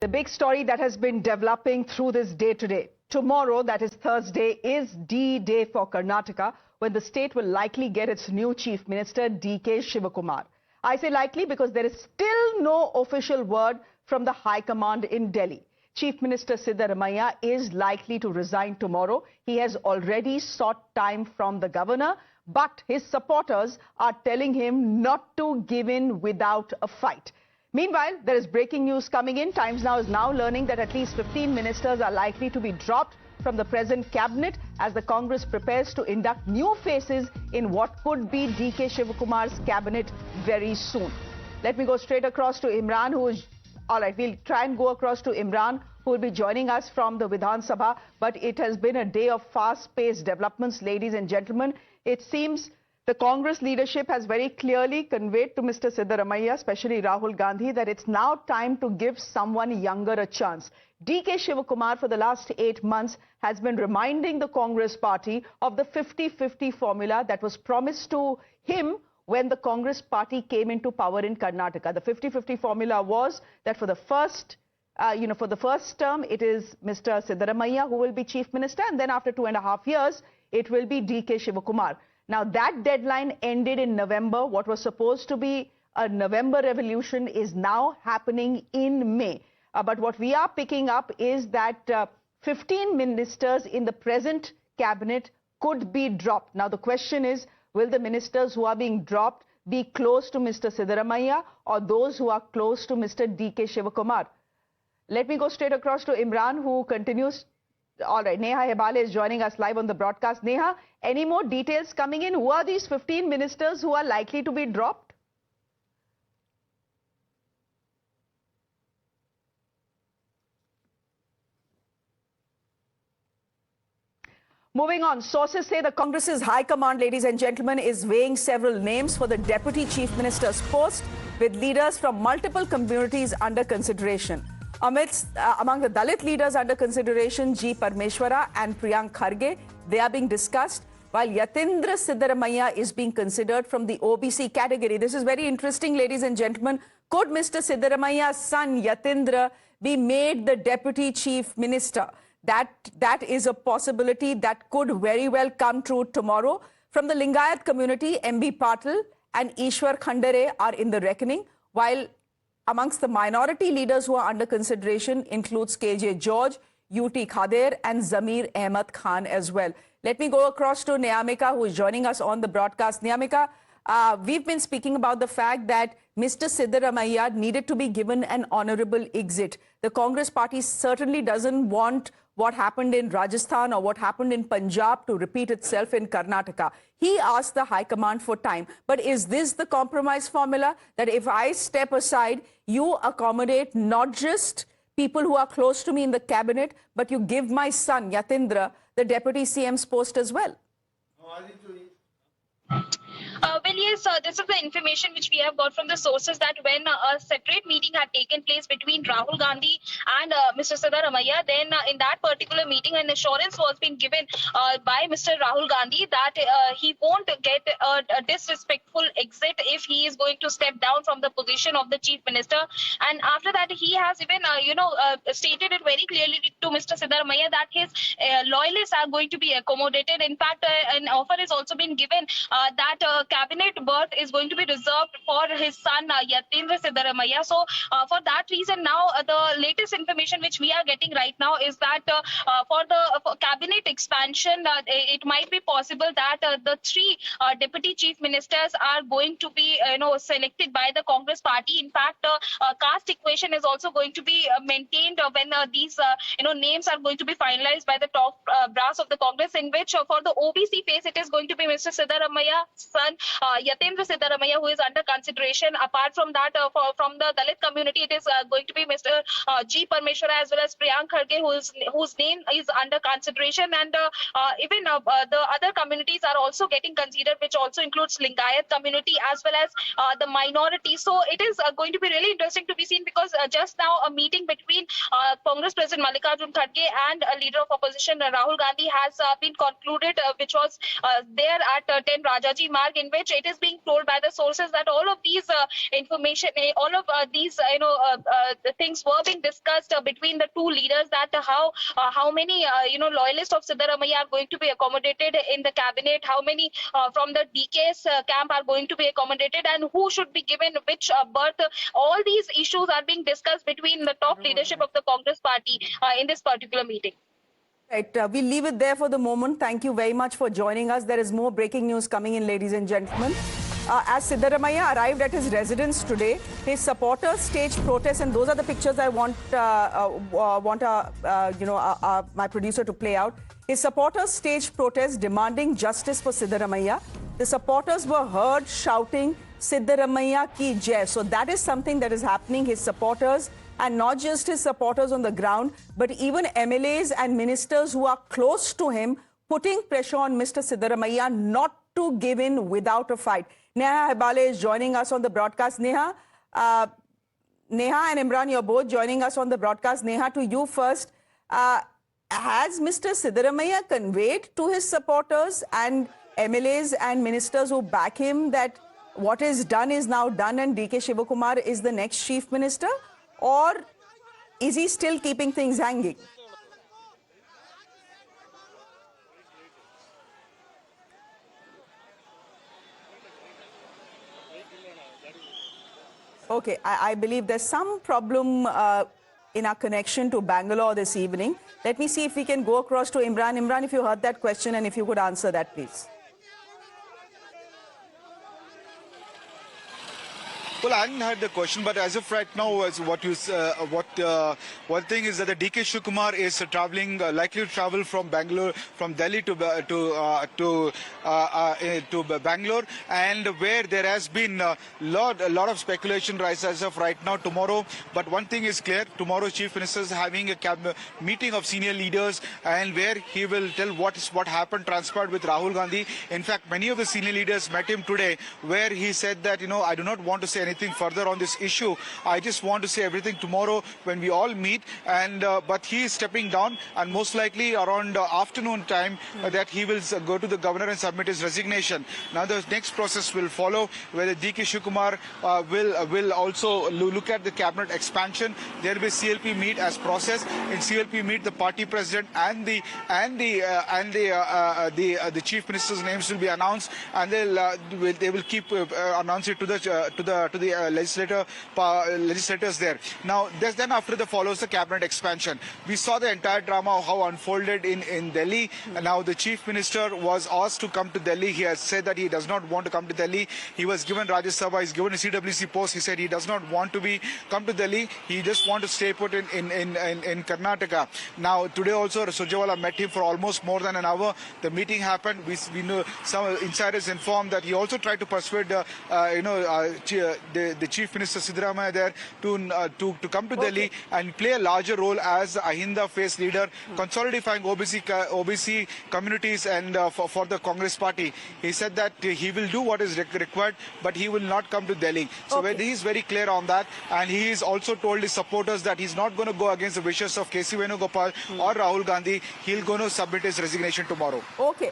The big story that has been developing through this day today. Tomorrow, that is Thursday, is D-Day for Karnataka, when the state will likely get its new Chief Minister, D.K. Shivakumar. I say likely because there is still no official word from the High Command in Delhi. Chief Minister Siddaramaiah is likely to resign tomorrow. He has already sought time from the governor, but his supporters are telling him not to give in without a fight. Meanwhile, there is breaking news coming in. Times Now is now learning that at least 15 ministers are likely to be dropped from the present cabinet as the Congress prepares to induct new faces in what could be D.K. Shivakumar's cabinet very soon. Let me go straight across to Imran, who is... All right, we'll try and go across to Imran, who will be joining us from the Vidhan Sabha. But it has been a day of fast-paced developments, ladies and gentlemen. It seems the Congress leadership has very clearly conveyed to Mr. Siddaramaiah, especially Rahul Gandhi, that it's now time to give someone younger a chance. D.K. Shivakumar, for the last 8 months, has been reminding the Congress party of the 50-50 formula that was promised to him when the Congress party came into power in Karnataka. The 50-50 formula was that for the first term, it is Mr. Siddaramaiah who will be Chief Minister, and then after 2.5 years, it will be D.K. Shivakumar. Now, that deadline ended in November. What was supposed to be a November revolution is now happening in May. But what we are picking up is that 15 ministers in the present cabinet could be dropped. Now, the question is, will the ministers who are being dropped be close to Mr. Siddaramaiah or those who are close to Mr. D.K. Shivakumar? Let me go straight across to Imran, who continues. All right, Neha Hebale is joining us live on the broadcast. Neha, any more details coming in? Who are these 15 ministers who are likely to be dropped? Moving on, sources say the Congress's High Command, ladies and gentlemen, is weighing several names for the Deputy Chief Minister's post, with leaders from multiple communities under consideration. Among the Dalit leaders under consideration, G. Parmeshwara and Priyank Kharge, they are being discussed, while Yatindra Siddaramaiah is being considered from the OBC category. This is very interesting, ladies and gentlemen. Could Mr. Siddaramaiah's son, Yatindra, be made the Deputy Chief Minister? That is a possibility that could very well come true tomorrow. From the Lingayat community, M.B. Patil and Ishwar Khandare are in the reckoning, while amongst the minority leaders who are under consideration includes K.J. George, U.T. Khader and Zamir Ahmad Khan as well. Let me go across to Niyamika, who is joining us on the broadcast. Niyamika, we've been speaking about the fact that Mr. Siddaramaiah needed to be given an honorable exit. The Congress party certainly doesn't want what happened in Rajasthan or what happened in Punjab to repeat itself in Karnataka. He asked the High Command for time. But is this the compromise formula, that if I step aside, you accommodate not just people who are close to me in the cabinet, but you give my son, Yatindra, the Deputy CM's post as well? Well, yes, this is the information which we have got from the sources, that when a separate meeting had taken place between Rahul Gandhi and Mr. Siddaramaiah, then in that particular meeting, an assurance was being given by Mr. Rahul Gandhi that he won't get a disrespectful exit if he is going to step down from the position of the Chief Minister. And after that, he has even, stated it very clearly to Mr. Siddaramaiah that his loyalists are going to be accommodated. In fact, an offer is also been given that cabinet berth is going to be reserved for his son Yatindra Siddaramaiah. So for that reason, now the latest information which we are getting right now is that for cabinet expansion, it might be possible that the three deputy chief ministers are going to be selected by the Congress party. In fact, caste equation is also going to be maintained when these names are going to be finalized by the top brass of the Congress, in which for the OBC phase it is going to be Mr. Siddaramaiah's son Yatindra Siddaramaiah, who is under consideration. Apart from that, from the Dalit community, it is going to be Mr. G. Parmeshwara as well as Priyank Kharge, whose name is under consideration. And even the other communities are also getting considered, which also includes Lingayat community as well as the minority. So it is going to be really interesting to be seen, because just now a meeting between Congress President Mallikarjun Kharge and a leader of opposition Rahul Gandhi has been concluded, which was there at 10 Rajaji Marg, in which it is being told by the sources that all of these information, all of these the things were being discussed between the two leaders, that how many loyalists of Siddaramaiah are going to be accommodated in the cabinet, how many from the DK's camp are going to be accommodated, and who should be given which berth. All these issues are being discussed between the top leadership of the Congress party in this particular meeting. Right, we'll leave it there for the moment. Thank you very much for joining us. There is more breaking news coming in, ladies and gentlemen. As Siddaramaiah arrived at his residence today, his supporters staged protests, and those are the pictures I want my producer to play out. His supporters staged protests demanding justice for Siddaramaiah. The supporters were heard shouting, "Siddaramaiah ki jai." So that is something that is happening. His supporters, and not just his supporters on the ground, but even MLAs and ministers who are close to him, putting pressure on Mr. Siddaramaiah not to give in without a fight. Neha Hebale is joining us on the broadcast. Neha and Imran, you're both joining us on the broadcast. Neha, to you first. Has Mr. Siddaramaiah conveyed to his supporters and MLAs and ministers who back him that what is done is now done and DK Shivakumar is the next chief minister? Or is he still keeping things hanging? Okay, I believe there's some problem in our connection to Bangalore this evening. Let me see if we can go across to Imran. Imran, if you heard that question and if you could answer that, please. Well, I hadn't heard the question, but as of right now, as one thing is that the DK Shivakumar is traveling, likely to travel from Bangalore, from Delhi to Bangalore, and where there has been a lot of speculation rise as of right now. Tomorrow, but one thing is clear: tomorrow, Chief Minister is having a meeting of senior leaders, and where he will tell what happened, transpired with Rahul Gandhi. In fact, many of the senior leaders met him today, where he said that I do not want to say anything further on this issue. I just want to say everything tomorrow when we all meet. And but he is stepping down, and most likely around afternoon time that he will go to the governor and submit his resignation. Now the next process will follow, where the DK Shivakumar will also look at the cabinet expansion. There will be CLP meet as process. In CLP meet, the party president and the chief minister's names will be announced, and they will keep announce it to the legislators there. Now, then after the follows the cabinet expansion. We saw the entire drama of how unfolded in Delhi. And now the chief minister was asked to come to Delhi. He has said that he does not want to come to Delhi. He was given Rajya Sabha, he's given a CWC post. He said he does not want to come to Delhi. He just wants to stay put in Karnataka. Now, today also Surjewala met him for almost more than an hour. The meeting happened. We know some insiders informed that he also tried to persuade the Chief Minister Siddaramaiah there to come to Delhi and play a larger role as a Ahinda face leader, consolidating OBC communities and for the Congress party. He said that he will do what is required, but he will not come to Delhi. So he is very clear on that, and he is also told his supporters that he's not going to go against the wishes of KC Venugopal or Rahul Gandhi. He'll going to submit his resignation tomorrow. Okay.